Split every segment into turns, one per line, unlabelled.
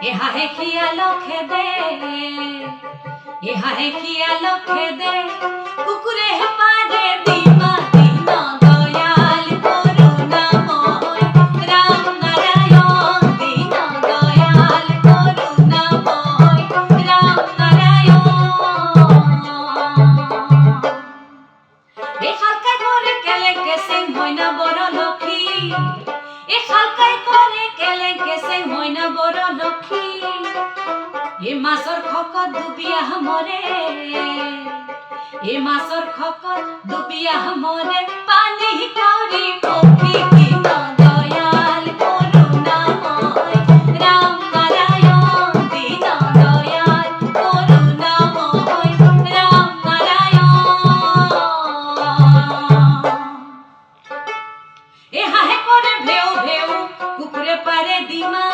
এহা হে খিয়ালো খেদে, এহা হে খিয়ালো খেদে, কুকুরে হে পারে দিমা দিন দয়াল করুণাময় রাম নারায়ণ, দিন দয়াল করুণাময় রাম নারায়ণ। এ খালকায় করে কেলে গেছে ময়না বড় লক্ষ্মী, এ খালকায় করে কেলে গেছে ময়না বড় লক্ষ্মী। এ মাছর খকত ডুবিয়া মরে, এ মাছর খকত ডুবিয়া মরে, পানি কাউরি পক্ষী দিন দয়াল করুণাময় রাম নারায়ণ, দিন দয়াল করুণাময় রাম নারায়ণ। এহা হে করে ভেউ ভেউ কুকুরে পারে দিমা,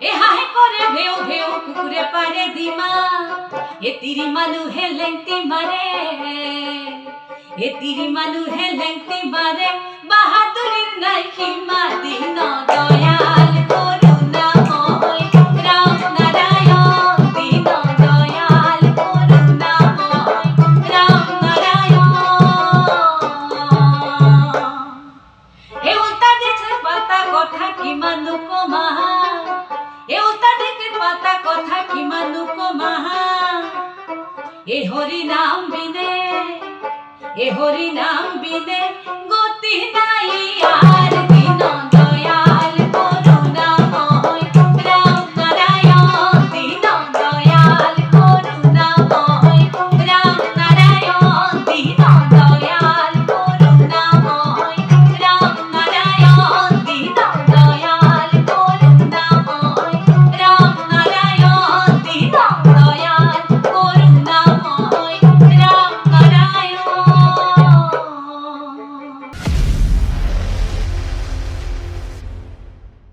এহা হে করে ভেউ ভেউ কুকুরে পারে দিমা। এ তিরি মানু হে লেংটি মারে, এ তিরি মানু হে লেংটি মারে, বাহাদুরির নাই সীমা দিন দয়াল করুণাময় রাম নারায়ণ, দিন দয়াল করুণাময় রাম নারায়ণ। এ উল্টা দিছে পাতা কথা কি মানু কমাহা, এ উল্টা দিকে পাতা কথা কি মানু কমাহা। এ হরি নাম বিনে, এ হরি নাম বিনে গতি নাই আর।